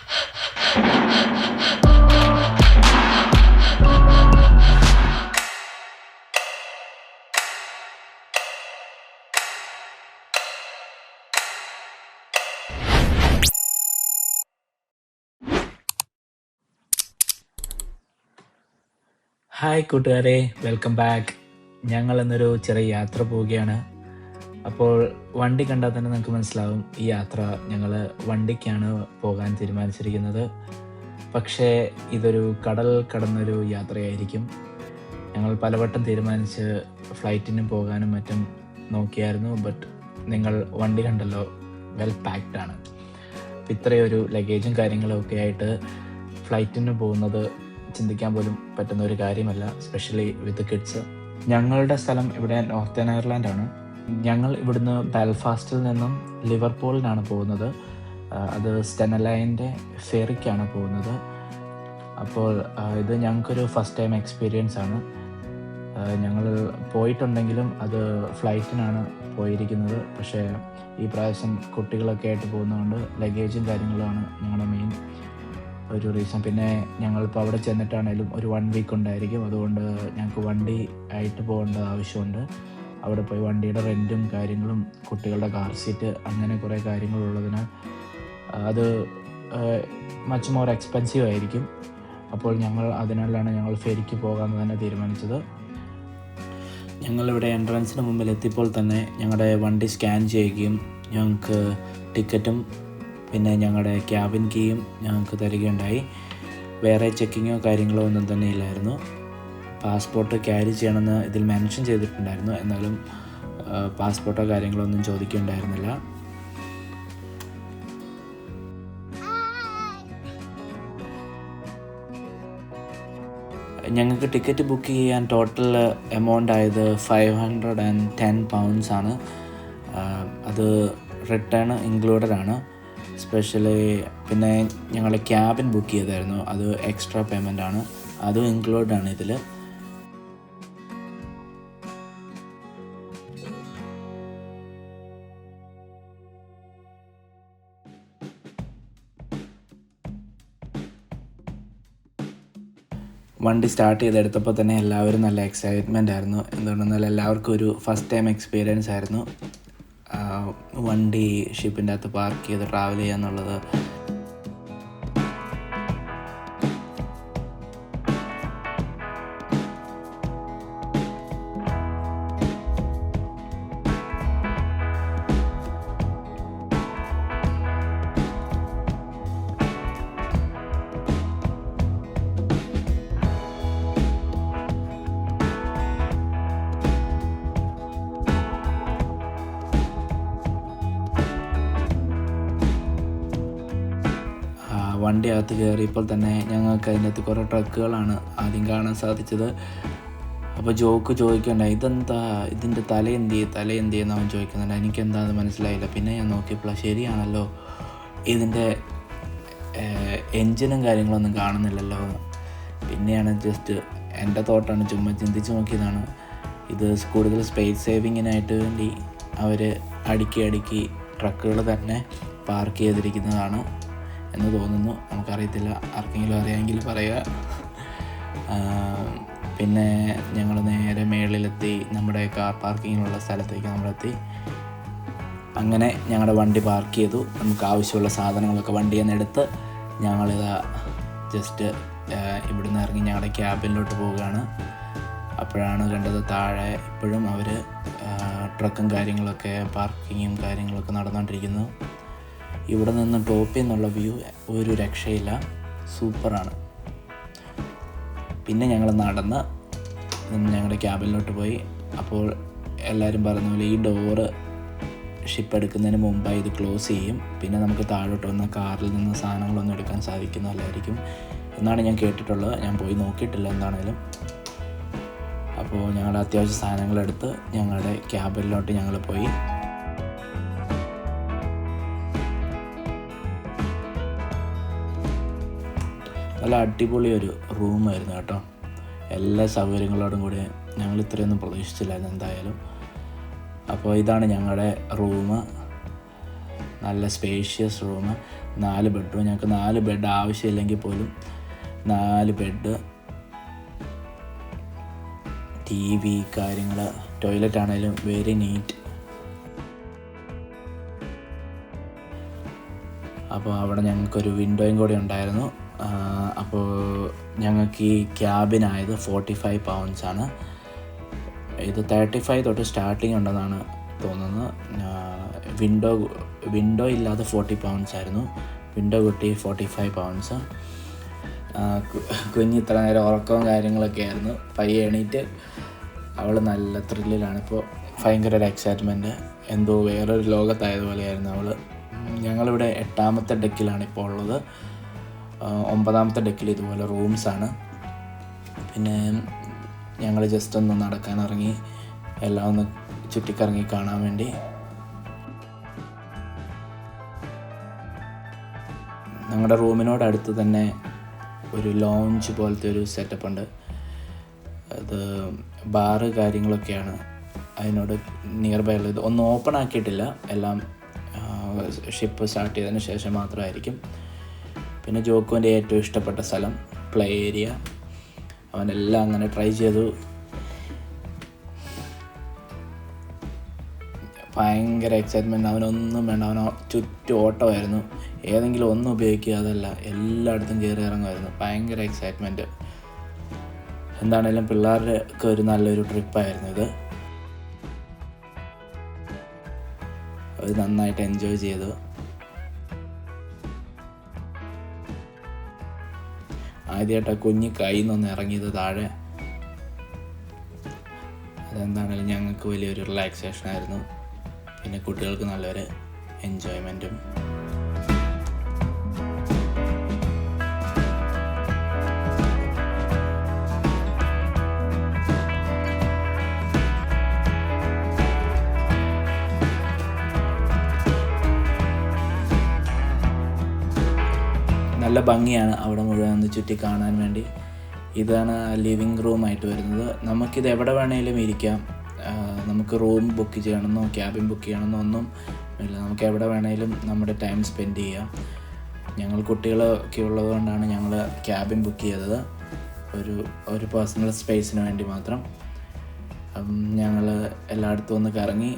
Hi കൂട്ടുകാരെ, welcome back. ഞങ്ങൾ ഇന്നൊരു ചെറിയ യാത്ര പോവുകയാണ്. അപ്പോൾ വണ്ടി കണ്ടാൽ തന്നെ നിങ്ങൾക്ക് മനസ്സിലാവും ഈ യാത്ര ഞങ്ങൾ വണ്ടിക്കാണ് പോകാൻ തീരുമാനിച്ചിരിക്കുന്നത്. പക്ഷേ ഇതൊരു കടൽ കടന്നൊരു യാത്രയായിരിക്കും. ഞങ്ങൾ പലവട്ടം തീരുമാനിച്ച് ഫ്ലൈറ്റിന് പോകാനും മറ്റും നോക്കിയായിരുന്നു. ബട്ട് നിങ്ങൾ വണ്ടി കണ്ടല്ലോ, വെൽ പാക്ഡ് ആണ്. ഇത്രയൊരു ലഗേജും കാര്യങ്ങളും ഒക്കെ ആയിട്ട് ഫ്ലൈറ്റിന് പോകുന്നത് ചിന്തിക്കാൻ പോലും പറ്റുന്ന ഒരു കാര്യമല്ല, എസ്പെഷ്യലി വിത്ത് കിഡ്സ്. ഞങ്ങളുടെ സ്ഥലം ഇവിടെ നോർത്തേൺ അയർലാൻഡാണ്. ഞങ്ങൾ ഇവിടുന്ന് ബെൽഫാസ്റ്റിൽ നിന്നും ലിവർപൂളിനാണ് പോകുന്നത്. അത് സ്റ്റെനലൈൻ്റെ ഫെറിക്കാണ് പോകുന്നത്. അപ്പോൾ ഇത് ഞങ്ങൾക്കൊരു ഫസ്റ്റ് ടൈം എക്സ്പീരിയൻസ് ആണ്. ഞങ്ങൾ പോയിട്ടുണ്ടെങ്കിലും അത് ഫ്ലൈറ്റിനാണ് പോയിരിക്കുന്നത്. പക്ഷേ ഈ പ്രാവശ്യം കുട്ടികളൊക്കെ ആയിട്ട് പോകുന്നതുകൊണ്ട് ലഗേജും കാര്യങ്ങളുമാണ് ഞങ്ങളുടെ മെയിൻ ഒരു റീസൺ. പിന്നെ ഞങ്ങളിപ്പോൾ അവിടെ ചെന്നിട്ടാണേലും ഒരു 1 വീക്ക് ഉണ്ടായിരിക്കും. അതുകൊണ്ട് ഞങ്ങൾക്ക് വണ്ടി ആയിട്ട് പോകേണ്ട ആവശ്യമുണ്ട്. അവിടെ പോയി വണ്ടിയുടെ റെൻറ്റും കാര്യങ്ങളും കുട്ടികളുടെ കാർ സീറ്റ് അങ്ങനെ കുറേ കാര്യങ്ങളുള്ളതിനാൽ അത് മച്ച് മോർ എക്സ്പെൻസീവ് ആയിരിക്കും. അപ്പോൾ അതിനാലാണ് ഞങ്ങൾ ഫെറിക്ക് പോകാമെന്ന് തന്നെ തീരുമാനിച്ചത്. ഞങ്ങളിവിടെ എൻട്രൻസിന് മുമ്പിൽ എത്തിയപ്പോൾ തന്നെ ഞങ്ങളുടെ വണ്ടി സ്കാൻ ചെയ്യുകയും ഞങ്ങൾക്ക് ടിക്കറ്റും പിന്നെ ഞങ്ങളുടെ ക്യാബിൻ കീയും ഞങ്ങൾക്ക് തരികയുണ്ടായി. വേറെ ചെക്കിങ്ങോ കാര്യങ്ങളോ ഒന്നും തന്നെ ഇല്ലായിരുന്നു. പാസ്പോർട്ട് ക്യാരി ചെയ്യണമെന്ന് ഇതിൽ മെൻഷൻ ചെയ്തിട്ടുണ്ടായിരുന്നു. എന്നാലും പാസ്പോർട്ടോ കാര്യങ്ങളോ ഒന്നും ചോദിക്കുകയുണ്ടായിരുന്നില്ല. ഞങ്ങൾക്ക് ടിക്കറ്റ് ബുക്ക് ചെയ്യാൻ ടോട്ടൽ എമൗണ്ട് ആയത് £510 ആണ്. അത് റിട്ടേൺ ഇൻക്ലൂഡഡ് ആണ്. സ്പെഷ്യലി പിന്നെ ഞങ്ങൾ ക്യാബിൻ ബുക്ക് ചെയ്തായിരുന്നു, അത് എക്സ്ട്രാ പേയ്മെൻ്റ് ആണ്, അതും ഇൻക്ലൂഡ് ആണ് ഇതിൽ. വണ്ടി സ്റ്റാർട്ട് ചെയ്തെടുത്തപ്പോൾ തന്നെ എല്ലാവരും നല്ല എക്സൈറ്റ്മെൻ്റ് ആയിരുന്നു. എന്തുകൊണ്ടെന്നാൽ എല്ലാവർക്കും ഒരു ഫസ്റ്റ് ടൈം എക്സ്പീരിയൻസ് ആയിരുന്നു വണ്ടി ഷിപ്പിൻ്റെ അകത്ത് പാർക്ക് ചെയ്ത് ട്രാവൽ ചെയ്യുക എന്നുള്ളത്. വണ്ടി അകത്ത് കയറിയപ്പോൾ തന്നെ ഞങ്ങൾക്ക് അതിനകത്ത് കുറേ ട്രക്കുകളാണ് ആദ്യം കാണാൻ സാധിച്ചത്. അപ്പോൾ ചോദിക്കണ്ടായി, ഇതെന്താ, ഇതിൻ്റെ തല എന്തിയെന്ന് അവൻ ചോദിക്കുന്നുണ്ട്. എനിക്കെന്താണെന്ന് മനസ്സിലായില്ല. പിന്നെ ഞാൻ നോക്കിയപ്പോൾ ശരിയാണല്ലോ, ഇതിൻ്റെ എൻജിനും കാര്യങ്ങളൊന്നും കാണുന്നില്ലല്ലോ. പിന്നെയാണ് ജസ്റ്റ് എൻ്റെ തോട്ടാണ്, ചുമ്മാ ചിന്തിച്ച് നോക്കിയതാണ്. ഇത് കൂടുതൽ സ്പേസ് സേവിങ്ങിനായിട്ട് വേണ്ടി അവർ അടുക്കി ട്രക്കുകൾ തന്നെ പാർക്ക് ചെയ്തിരിക്കുന്നതാണ് എന്ന് തോന്നുന്നു. നമുക്കറിയത്തില്ല, ആർക്കെങ്കിലും അറിയാമെങ്കിൽ പറയുക. പിന്നെ ഞങ്ങൾ നേരെ മേളിലെത്തി, നമ്മുടെ കാർ പാർക്കിങ്ങിനുള്ള സ്ഥലത്തേക്ക് നമ്മളെത്തി. അങ്ങനെ ഞങ്ങളുടെ വണ്ടി പാർക്ക് ചെയ്തു. നമുക്ക് ആവശ്യമുള്ള സാധനങ്ങളൊക്കെ വണ്ടിയിൽ നിന്ന് എടുത്ത് ഞങ്ങളിതാ ജസ്റ്റ് ഇവിടുന്ന് ഇറങ്ങി ഞങ്ങളുടെ ക്യാബിനിലോട്ട് പോവുകയാണ്. അപ്പോഴാണ് കണ്ടത് താഴെ ഇപ്പോഴും അവർ ട്രക്കും കാര്യങ്ങളൊക്കെ പാർക്കിങ്ങും കാര്യങ്ങളൊക്കെ നടന്നുകൊണ്ടിരിക്കുന്നു. ഇവിടെ നിന്ന് ടോപ്പിൽ നിന്നുള്ള വ്യൂ ഒരു രക്ഷയില്ല, സൂപ്പറാണ്. പിന്നെ ഞങ്ങൾ നടന്ന് ഞങ്ങളുടെ ക്യാബിനിലോട്ട് പോയി. അപ്പോൾ എല്ലാവരും പറഞ്ഞ പോലെ ഈ ഡോറ് ഷിപ്പ് എടുക്കുന്നതിന് മുമ്പായി ഇത് ക്ലോസ് ചെയ്യും. പിന്നെ നമുക്ക് താഴോട്ട് വന്ന കാറിൽ നിന്ന് സാധനങ്ങളൊന്നും എടുക്കാൻ സാധിക്കുന്നതല്ലായിരിക്കും എന്നാണ് ഞാൻ കേട്ടിട്ടുള്ളത്. ഞാൻ പോയി നോക്കിയിട്ടില്ല എന്താണേലും. അപ്പോൾ ഞങ്ങളുടെ അത്യാവശ്യ സാധനങ്ങളെടുത്ത് ഞങ്ങളുടെ ക്യാബിനിലോട്ട് ഞങ്ങൾ പോയി. നല്ല അടിപൊളി ഒരു റൂമായിരുന്നു കേട്ടോ. എല്ലാ സൗകര്യങ്ങളോടും കൂടി. ഞങ്ങൾ ഇത്രയൊന്നും പ്രതീക്ഷിച്ചില്ലായിരുന്നു എന്തായാലും. അപ്പോൾ ഇതാണ് ഞങ്ങളുടെ റൂം, നല്ല സ്പേഷ്യസ് റൂം. 4 ബെഡ്റൂം. ഞങ്ങൾക്ക് 4 ബെഡ് ആവശ്യമില്ലെങ്കിൽ പോലും 4 ബെഡ്, TV, കാര്യങ്ങൾ, ടോയ്ലറ്റ് ആണെങ്കിലും വെരി നീറ്റ്. അപ്പോൾ അവിടെ ഞങ്ങൾക്കൊരു വിൻഡോയും കൂടി ഉണ്ടായിരുന്നു. അപ്പോൾ ഞങ്ങൾക്ക് ഈ ക്യാബിനായത് 45 പൗണ്ട്സാണ്. ഇത് 35 തൊട്ട് സ്റ്റാർട്ടിങ് ഉണ്ടെന്നാണ് തോന്നുന്നത്. വിൻഡോ ഇല്ലാതെ 40 പൗണ്ട്സ് ആയിരുന്നു. വിൻഡോ കുട്ടി 45 പൗണ്ട്സ്. കുഞ്ഞ് ഇത്ര നേരം ഉറക്കവും കാര്യങ്ങളൊക്കെ ആയിരുന്നു. പയ്യെ എണീറ്റ് അവൾ നല്ല ത്രില്ലിലാണ്. ഇപ്പോൾ ഭയങ്കര ഒരു എക്സൈറ്റ്മെൻറ്റ്, എന്തോ വേറൊരു ലോകത്തായതുപോലെയായിരുന്നു അവൾ. ഞങ്ങളിവിടെ 8ാമത്തെ ഡെക്കിലാണ് ഇപ്പോൾ ഉള്ളത്. 9ാമത്തെ ഡെക്കിൽ ഇതുപോലെ റൂംസാണ്. പിന്നെ ഞങ്ങൾ ജസ്റ്റ് ഒന്ന് നടക്കാനിറങ്ങി, എല്ലാം ഒന്ന് ചുറ്റിക്കറങ്ങി കാണാൻ വേണ്ടി. ഞങ്ങളുടെ റൂമിനോടടുത്ത് തന്നെ ഒരു ലോഞ്ച് പോലത്തെ ഒരു സെറ്റപ്പ് ഉണ്ട്. അത് ബാറ് കാര്യങ്ങളൊക്കെയാണ് അതിനോട് നിയർ ബൈ ഉള്ളത്. ഒന്നും ഓപ്പൺ ആക്കിയിട്ടില്ല, എല്ലാം ഷിപ്പ് സ്റ്റാർട്ട് ചെയ്തതിന് ശേഷം മാത്രമായിരിക്കും. പിന്നെ ജോക്കുവിൻ്റെ ഏറ്റവും ഇഷ്ടപ്പെട്ട സ്ഥലം പ്ലേ ഏരിയ, അവനെല്ലാം അങ്ങനെ ട്രൈ ചെയ്തു. ഭയങ്കര എക്സൈറ്റ്മെൻറ്റ്. അവനൊന്നും വേണ്ട, അവൻ ചുറ്റും ഓട്ടമായിരുന്നു. ഏതെങ്കിലും ഒന്നും ഉപയോഗിക്കുക, അതല്ല എല്ലായിടത്തും കയറി ഇറങ്ങുമായിരുന്നു. ഭയങ്കര എക്സൈറ്റ്മെൻറ്റ്. എന്താണേലും പിള്ളേർക്ക് ഒരു നല്ലൊരു ട്രിപ്പായിരുന്നു ഇത്. അവർ നന്നായിട്ട് എൻജോയ് ചെയ്തു. ആദ്യമായിട്ട് കുഞ്ഞ് കയ്യിൽ നിന്നൊന്ന് ഇറങ്ങിയത് താഴെ. അതെന്താണേലും ഞങ്ങൾക്ക് വലിയൊരു റിലാക്സേഷനായിരുന്നു. പിന്നെ കുട്ടികൾക്ക് നല്ലൊരു എൻജോയ്മെൻറ്റും. നല്ല ഭംഗിയാണ് അവിടെ മുഴുവൻ ഒന്ന് ചുറ്റി കാണാൻ വേണ്ടി. ഇതാണ് ലിവിങ് റൂമായിട്ട് വരുന്നത്. നമുക്കിത് എവിടെ വേണമെങ്കിലും ഇരിക്കാം. നമുക്ക് റൂം ബുക്ക് ചെയ്യണമെന്നോ ക്യാബിൻ ബുക്ക് ചെയ്യണമെന്നോ ഒന്നും ഇല്ല. നമുക്ക് എവിടെ വേണമെങ്കിലും നമ്മുടെ ടൈം സ്പെൻഡ് ചെയ്യാം. ഞങ്ങൾ കുട്ടികളൊക്കെ ഉള്ളതുകൊണ്ടാണ് ഞങ്ങൾ ക്യാബിൻ ബുക്ക് ചെയ്തത്, ഒരു പേഴ്സണൽ സ്പേസിന് വേണ്ടി മാത്രം. ഞങ്ങൾ എല്ലായിടത്തും ഒന്ന് കറങ്ങി,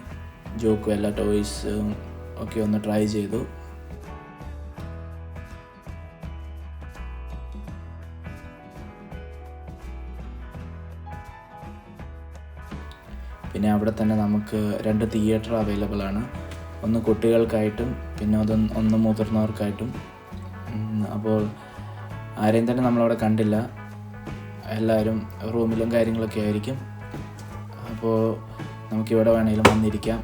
ജോക്കും എല്ലാ ടോയ്സും ഒക്കെ ഒന്ന് ട്രൈ ചെയ്തു. പിന്നെ അവിടെ തന്നെ നമുക്ക് 2 തിയേറ്റർ അവൈലബിൾ ആണ്. ഒന്ന് കുട്ടികൾക്കായിട്ടും പിന്നെ ഒന്ന് മുതിർന്നവർക്കായിട്ടും. അപ്പോൾ ആരെയും തന്നെ നമ്മളവിടെ കണ്ടില്ല, എല്ലാവരും റൂമിലും കാര്യങ്ങളൊക്കെ ആയിരിക്കും. അപ്പോൾ നമുക്കിവിടെ വേണമെങ്കിലും വന്നിരിക്കാം.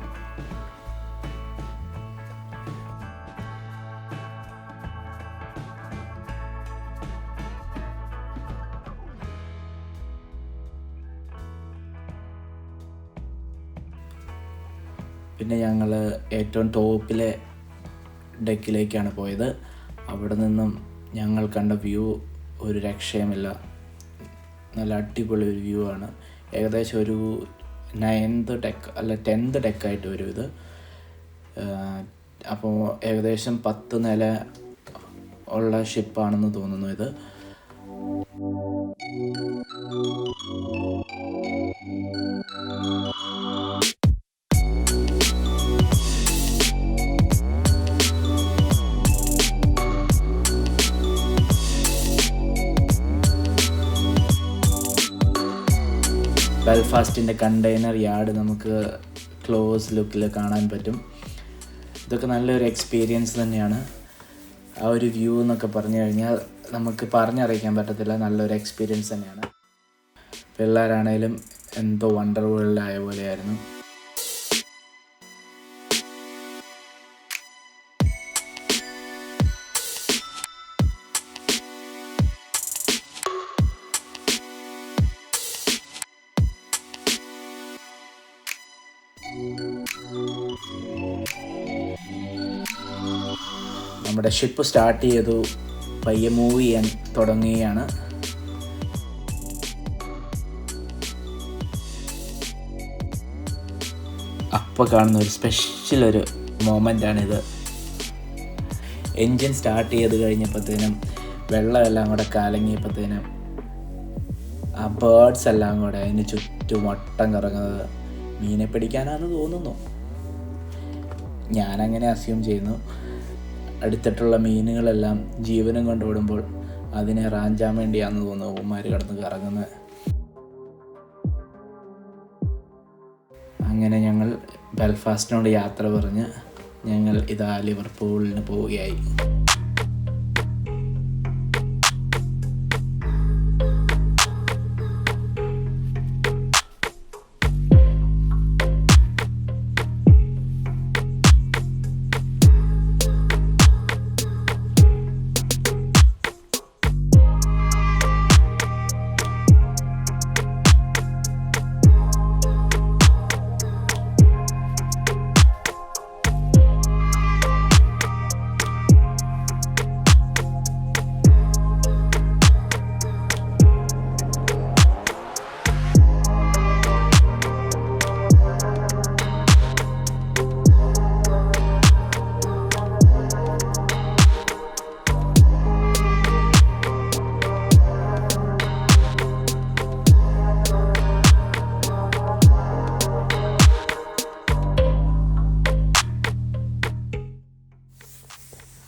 പിന്നെ ഞങ്ങൾ ഏറ്റവും ടോപ്പിലെ ഡെക്കിലേക്കാണ് പോയത്. അവിടെ നിന്നും ഞങ്ങൾ കണ്ട വ്യൂ ഒരു രക്ഷയുമില്ല. നല്ല അടിപൊളി ഒരു വ്യൂ ആണ്. ഏകദേശം ഒരു 9th ഡെക്ക് അല്ല 10th ഡെക്കായിട്ട് വരും ഇത്. അപ്പോൾ ഏകദേശം 10 നില ഉള്ള ഷിപ്പാണെന്ന് തോന്നുന്നു ഇത്. ബെൽഫാസ്റ്റിൻ്റെ കണ്ടെയ്നർ യാർഡ് നമുക്ക് ക്ലോസ് ലുക്കിൽ കാണാൻ പറ്റും. ഇതൊക്കെ നല്ലൊരു എക്സ്പീരിയൻസ് തന്നെയാണ്. ആ ഒരു വ്യൂ എന്നൊക്കെ പറഞ്ഞു കഴിഞ്ഞാൽ നമുക്ക് പറഞ്ഞറിയിക്കാൻ പറ്റത്തില്ല, നല്ലൊരു എക്സ്പീരിയൻസ് തന്നെയാണ്. പിള്ളേരാണേലും എന്തോ വണ്ടർ വേൾഡിലായ പോലെയായിരുന്നു. നമ്മുടെ ഷിപ്പ് സ്റ്റാർട്ട് ചെയ്തു, പയ്യെ മൂവ് ചെയ്യാൻ തുടങ്ങുകയാണ്. അപ്പോൾ കാണുന്ന ഒരു സ്പെഷ്യൽ ഒരു മൊമെൻ്റാണിത്. എൻജിൻ സ്റ്റാർട്ട് ചെയ്ത് കഴിഞ്ഞപ്പോഴത്തേനും വെള്ളമെല്ലാം കൂടെ കലങ്ങിയപ്പോഴത്തേനും ആ ബേർഡ്സ് എല്ലാം കൂടെ അതിന് ചുറ്റും വട്ടം കറങ്ങുന്നത് മീനെ പിടിക്കാനാണെന്ന് തോന്നുന്നു. ഞാനങ്ങനെ അസ്യൂം ചെയ്യുന്നു. അടുത്തിട്ടുള്ള മീനുകളെല്ലാം ജീവനും കൊണ്ടോടുമ്പോൾ അതിനെ റാഞ്ചാൻ വേണ്ടിയാണെന്ന് തോന്നുന്നു ഉമ്മാർ കിടന്ന് കറങ്ങുന്നത്. അങ്ങനെ ഞങ്ങൾ ബെൽഫാസ്റ്റിനോട് യാത്ര പറഞ്ഞ് ഞങ്ങൾ ഇതാ ലിവർപൂളിന് പോവുകയായി.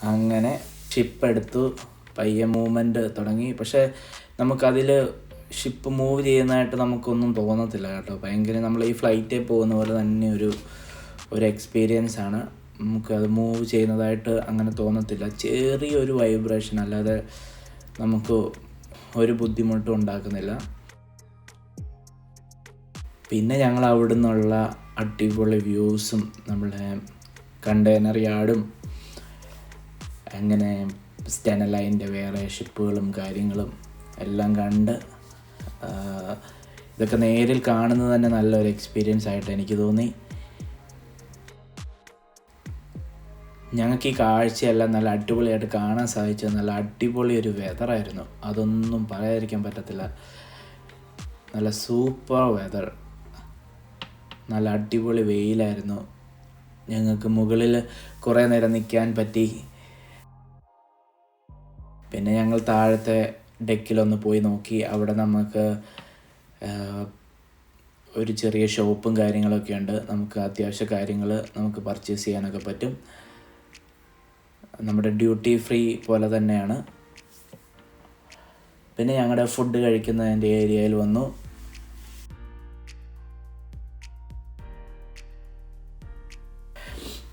അങ്ങനെ ഷിപ്പ് എടുത്തു, പയ്യെ മൂവ്മെൻറ്റ് തുടങ്ങി. പക്ഷേ നമുക്കതിൽ ഷിപ്പ് മൂവ് ചെയ്യുന്നതായിട്ട് നമുക്കൊന്നും തോന്നത്തില്ല കേട്ടോ. ഭയങ്കര നമ്മൾ ഈ ഫ്ലൈറ്റിൽ പോകുന്ന പോലെ തന്നെ ഒരു എക്സ്പീരിയൻസ് ആണ്. നമുക്കത് മൂവ് ചെയ്യുന്നതായിട്ട് അങ്ങനെ തോന്നത്തില്ല. ചെറിയൊരു വൈബ്രേഷൻ അല്ലാതെ നമുക്ക് ഒരു ബുദ്ധിമുട്ടും ഉണ്ടാക്കുന്നില്ല. പിന്നെ ഞങ്ങൾ അവിടെ നിന്നുള്ള അടിപൊളി വ്യൂസും നമ്മുടെ കണ്ടെയ്നർ യാർഡും അങ്ങനെ സ്റ്റെന ലൈനിൻ്റെ വേറെ ഷിപ്പുകളും കാര്യങ്ങളും എല്ലാം കണ്ട് ഇതൊക്കെ നേരിൽ കാണുന്നത് തന്നെ നല്ലൊരു എക്സ്പീരിയൻസ് ആയിട്ട് എനിക്ക് തോന്നി. ഞങ്ങൾക്ക് ഈ കാഴ്ചയെല്ലാം നല്ല അടിപൊളിയായിട്ട് കാണാൻ സാധിച്ചത്. നല്ല അടിപൊളി ഒരു വെതറായിരുന്നു, അതൊന്നും പറയാതിരിക്കാൻ പറ്റത്തില്ല. നല്ല സൂപ്പർ വെതർ, നല്ല അടിപൊളി വെയിലായിരുന്നു. ഞങ്ങൾക്ക് മുകളിൽ കുറേ നേരം നിൽക്കാൻ പറ്റി. പിന്നെ ഞങ്ങൾ താഴത്തെ ഡെക്കിലൊന്ന് പോയി നോക്കി. അവിടെ നമുക്ക് ഒരു ചെറിയ ഷോപ്പും കാര്യങ്ങളൊക്കെ ഉണ്ട്. നമുക്ക് അത്യാവശ്യ കാര്യങ്ങൾ നമുക്ക് പർച്ചേസ് ചെയ്യാനൊക്കെ പറ്റും. നമ്മുടെ ഡ്യൂട്ടി ഫ്രീ പോലെ തന്നെയാണ്. പിന്നെ ഞങ്ങളുടെ ഫുഡ് കഴിക്കുന്നതിൻ്റെ ഏരിയയിൽ വന്നു.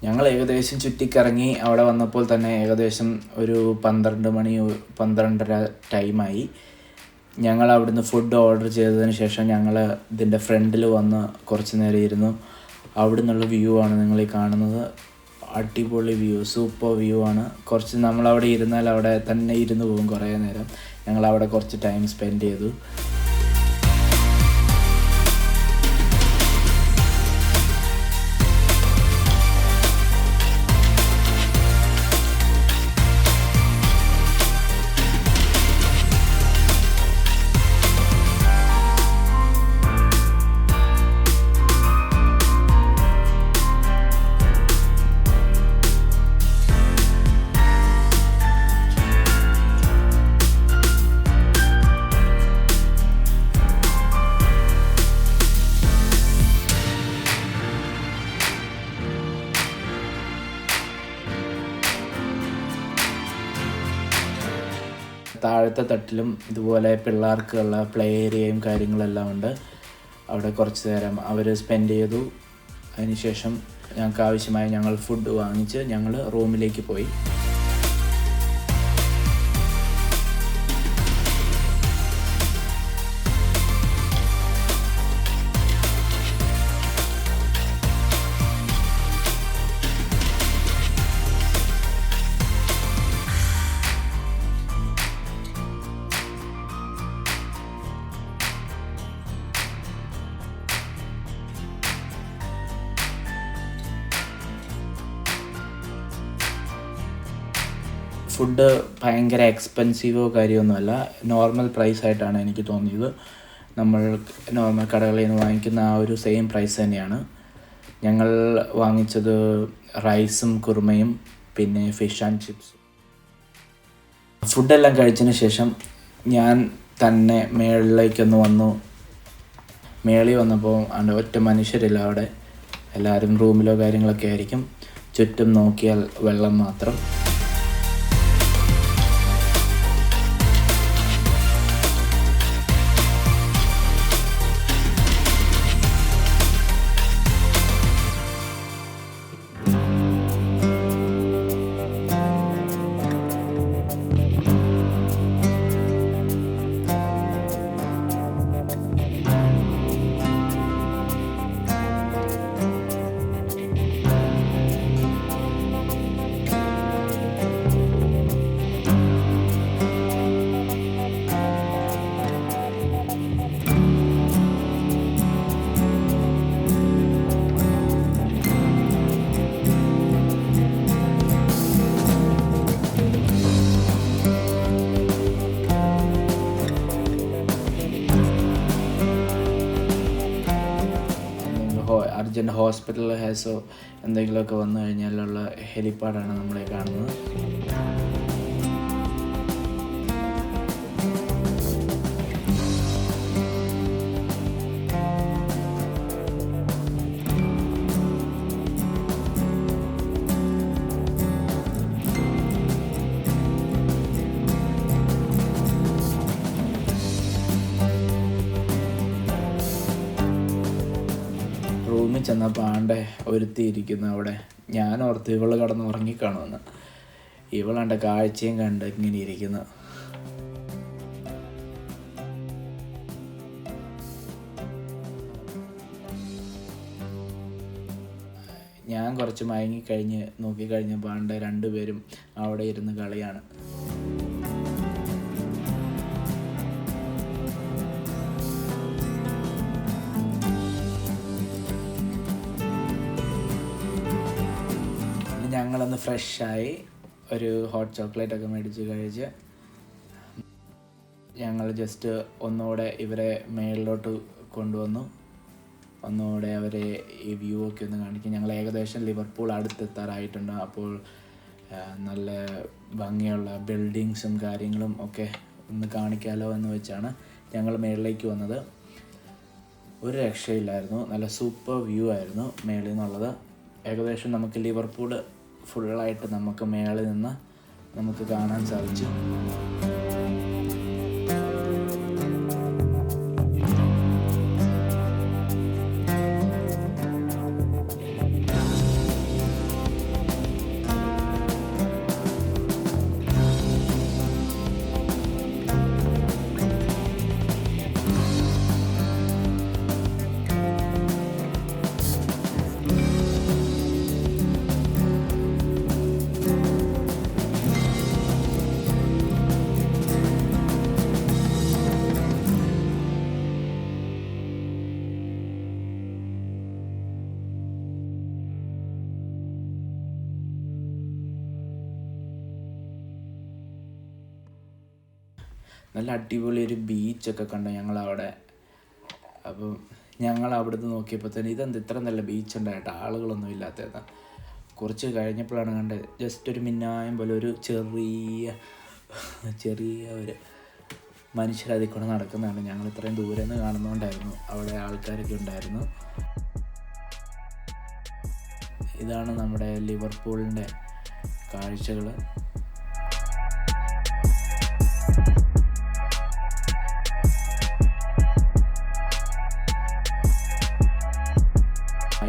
ഞങ്ങൾ ഏകദേശം ചുറ്റിക്കറങ്ങി. അവിടെ വന്നപ്പോൾ തന്നെ ഏകദേശം ഒരു 12 ടൈമായി. ഞങ്ങൾ അവിടുന്ന് ഫുഡ് ഓർഡർ ചെയ്തതിന് ശേഷം ഞങ്ങൾ ഇതിൻ്റെ ഫ്രണ്ടിൽ വന്ന് കുറച്ച് നേരം ഇരുന്നു. അവിടെ നിന്നുള്ള വ്യൂ ആണ് നിങ്ങൾ ഈ കാണുന്നത്. അടിപൊളി വ്യൂ, സൂപ്പർ വ്യൂ ആണ്. കുറച്ച് നമ്മളവിടെ ഇരുന്നാൽ അവിടെ തന്നെ ഇരുന്ന് പോകും കുറേ നേരം. ഞങ്ങളവിടെ കുറച്ച് ടൈം സ്പെൻഡ് ചെയ്തു. താഴത്തെ തട്ടിലും ഇതുപോലെ പിള്ളേർക്കുള്ള പ്ലേ ഏരിയയും കാര്യങ്ങളെല്ലാം ഉണ്ട്. അവിടെ കുറച്ച് നേരം അവർ സ്പെൻഡ് ചെയ്തു. അതിനുശേഷം ഞങ്ങൾക്ക് ആവശ്യമായ ഞങ്ങൾ ഫുഡ് വാങ്ങിച്ച് ഞങ്ങൾ റൂമിലേക്ക് പോയി. ഫുഡ് ഭയങ്കര എക്സ്പെൻസീവോ കാര്യമൊന്നുമല്ല, നോർമൽ പ്രൈസായിട്ടാണ് എനിക്ക് തോന്നിയത്. നമ്മൾ നോർമൽ കടകളിൽ നിന്ന് വാങ്ങിക്കുന്ന ആ ഒരു സെയിം പ്രൈസ് തന്നെയാണ്. ഞങ്ങൾ വാങ്ങിച്ചത് റൈസും കുറുമയും പിന്നെ ഫിഷ് ആൻഡ് ചിപ്സും. ഫുഡെല്ലാം കഴിച്ചതിന് ശേഷം ഞാൻ തന്നെ മേളിലേക്കൊന്ന് വന്നു. മേളിൽ വന്നപ്പോൾ അവിടെ ഒറ്റ മനുഷ്യരില്ല. അവിടെ എല്ലാവരും റൂമിലോ കാര്യങ്ങളൊക്കെ ആയിരിക്കും. ചുറ്റും നോക്കിയാൽ വെള്ളം മാത്രം. അർജൻറ്റ് ഹോസ്പിറ്റൽ ഹാസോ എന്തെങ്കിലുമൊക്കെ വന്നു കഴിഞ്ഞാലുള്ള ഹെലിപ്പാഡാണ് നമ്മളെ കാണുന്നത്. റൂമിൽ ചെന്നപ്പോൾ ആണ്ടെ ഒരുത്തിയിരിക്കുന്നു അവിടെ. ഞാൻ ഓർത്ത് ഇവള് കിടന്ന് ഉറങ്ങിക്കാണുമെന്ന്. ഇവളാണ്ട കാഴ്ചയും കണ്ട് ഇങ്ങനെ ഇരിക്കുന്നു. ഞാൻ കുറച്ച് മയങ്ങിക്കഴിഞ്ഞ് നോക്കിക്കഴിഞ്ഞപ്പോൾ ആണ്ടെ രണ്ടുപേരും അവിടെ ഇരുന്ന് കളിയാണ്. ഞങ്ങളൊന്ന് ഫ്രഷായി ഒരു ഹോട്ട് ചോക്ലേറ്റൊക്കെ മേടിച്ച് കഴിച്ച് ഞങ്ങൾ ജസ്റ്റ് ഒന്നുകൂടെ ഇവരെ മേളിലോട്ട് കൊണ്ടുവന്നു. ഒന്നുകൂടെ അവരെ ഈ വ്യൂ ഒക്കെ ഒന്ന് കാണിക്കും. ഞങ്ങൾ ഏകദേശം ലിവർപൂൾ അടുത്തെത്താറായിട്ടുണ്ട്. അപ്പോൾ നല്ല ഭംഗിയുള്ള ബിൽഡിങ്സും കാര്യങ്ങളും ഒക്കെ ഒന്ന് കാണിക്കാമല്ലോ എന്ന് വെച്ചാണ് ഞങ്ങൾ മേളിലേക്ക് വന്നത്. ഒരു രക്ഷയില്ലായിരുന്നു. നല്ല സൂപ്പർ വ്യൂ ആയിരുന്നു മേളിൽ നിന്നുള്ളത്. ഏകദേശം നമുക്ക് ലിവർപൂൾ ഫുള്ളായിട്ട് നമുക്ക് മേളിൽ നിന്ന് നമുക്ക് കാണാൻ സാധിച്ചു. നല്ല അടിപൊളി ഒരു ബീച്ചൊക്കെ കണ്ടു ഞങ്ങളവിടെ. അപ്പം ഞങ്ങൾ അവിടുന്ന് നോക്കിയപ്പോൾ തന്നെ ഇതെന്ത് ഇത്ര നല്ല ബീച്ച് ഉണ്ടായിട്ട് ആളുകളൊന്നും ഇല്ലാത്തതാണ്. കുറച്ച് കഴിഞ്ഞപ്പോഴാണ് കണ്ടത് ജസ്റ്റ് ഒരു മിന്നായം പോലെ ഒരു ചെറിയ ഒരു മനുഷ്യരതിൽ കൂടെ നടക്കുന്നതാണ്. ഞങ്ങൾ ഇത്രയും ദൂരെ നിന്ന് കാണുന്നതുകൊണ്ടായിരുന്നു അവിടെ ആൾക്കാരൊക്കെ ഉണ്ടായിരുന്നു. ഇതാണ് നമ്മുടെ ലിവർപൂളിൻ്റെ കാഴ്ചകൾ.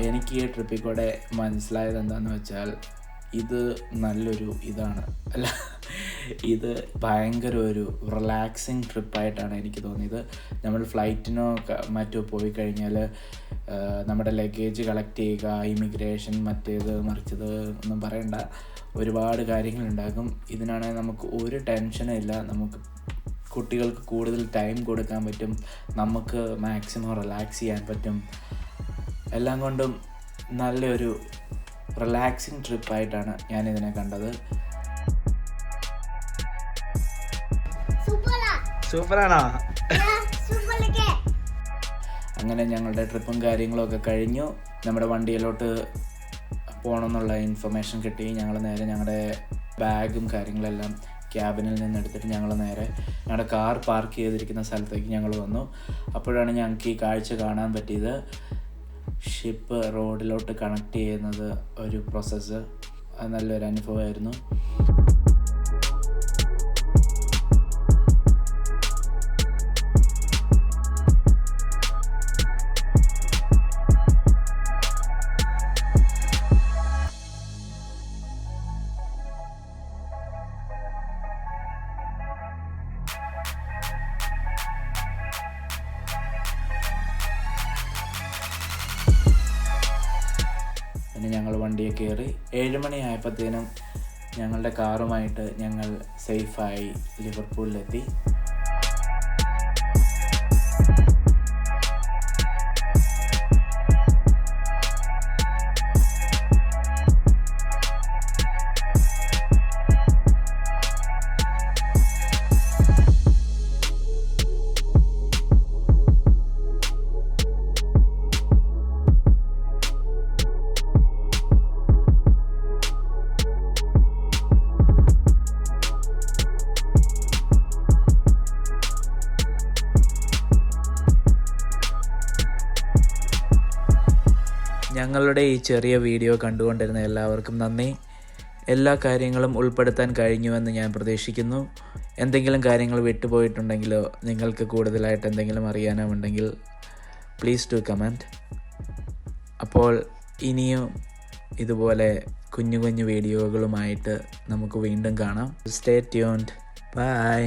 എനിക്ക് ഈ ട്രിപ്പിൽ കൂടെ മനസ്സിലായത് എന്താണെന്ന് വെച്ചാൽ ഇത് നല്ലൊരു ഇതാണ് അല്ല, ഇത് ഭയങ്കര ഒരു റിലാക്സിങ് ട്രിപ്പായിട്ടാണ് എനിക്ക് തോന്നിയത്. നമ്മൾ ഫ്ലൈറ്റിനോ മറ്റോ പോയി കഴിഞ്ഞാൽ നമ്മുടെ ലഗേജ് കളക്ട് ചെയ്യുക, ഇമിഗ്രേഷൻ മറ്റേത് മറിച്ചത് ഒന്നും പറയണ്ട, ഒരുപാട് കാര്യങ്ങളുണ്ടാകും. ഇതിനാണെങ്കിൽ നമുക്ക് ഒരു ടെൻഷനും ഇല്ല. നമുക്ക് കുട്ടികൾക്ക് കൂടുതൽ ടൈം കൊടുക്കാൻ പറ്റും, നമുക്ക് മാക്സിമം റിലാക്സ് ചെയ്യാൻ പറ്റും. എല്ലാം കൊണ്ടും നല്ലൊരു റിലാക്സിങ് ട്രിപ്പായിട്ടാണ് ഞാനിതിനെ കണ്ടത്. സൂപ്പറാണോ? അങ്ങനെ ഞങ്ങളുടെ ട്രിപ്പും കാര്യങ്ങളൊക്കെ കഴിഞ്ഞു. നമ്മുടെ വണ്ടിയിലോട്ട് പോകണമെന്നുള്ള ഇൻഫർമേഷൻ കിട്ടി. ഞങ്ങൾ നേരെ ഞങ്ങളുടെ ബാഗും കാര്യങ്ങളെല്ലാം ക്യാബിനിൽ നിന്ന് എടുത്തിട്ട് ഞങ്ങൾ നേരെ ഞങ്ങളുടെ കാർ പാർക്ക് ചെയ്തിരിക്കുന്ന സ്ഥലത്തേക്ക് ഞങ്ങൾ വന്നു. അപ്പോഴാണ് ഞങ്ങൾക്ക് ഈ കാഴ്ച കാണാൻ പറ്റിയത്. ഷിപ്പ് റോഡിലോട്ട് കണക്ട് ചെയ്യുന്നത് ഒരു പ്രോസസ്സ്. അത് നല്ലൊരു അനുഭവമായിരുന്നു. പിന്നെ ഞങ്ങൾ വണ്ടിയെ കയറി 7 മണിയായപ്പോഴത്തേനും ഞങ്ങളുടെ കാറുമായിട്ട് ഞങ്ങൾ സേഫായി ലിവർപൂളിലെത്തി. ഞങ്ങളുടെ ഈ ചെറിയ വീഡിയോ കണ്ടുകൊണ്ടിരുന്ന എല്ലാവർക്കും നന്ദി. എല്ലാ കാര്യങ്ങളും ഉൾപ്പെടുത്താൻ കഴിഞ്ഞുവെന്ന് ഞാൻ പ്രതീക്ഷിക്കുന്നു. എന്തെങ്കിലും കാര്യങ്ങൾ വിട്ടുപോയിട്ടുണ്ടെങ്കിലോ നിങ്ങൾക്ക് കൂടുതലായിട്ട് എന്തെങ്കിലും അറിയാനോ ഉണ്ടെങ്കിൽ പ്ലീസ് ഡു കമൻറ്റ്. അപ്പോൾ ഇനിയും ഇതുപോലെ കുഞ്ഞു കുഞ്ഞു വീഡിയോകളുമായിട്ട് നമുക്ക് വീണ്ടും കാണാം. Stay tuned. ബൈ.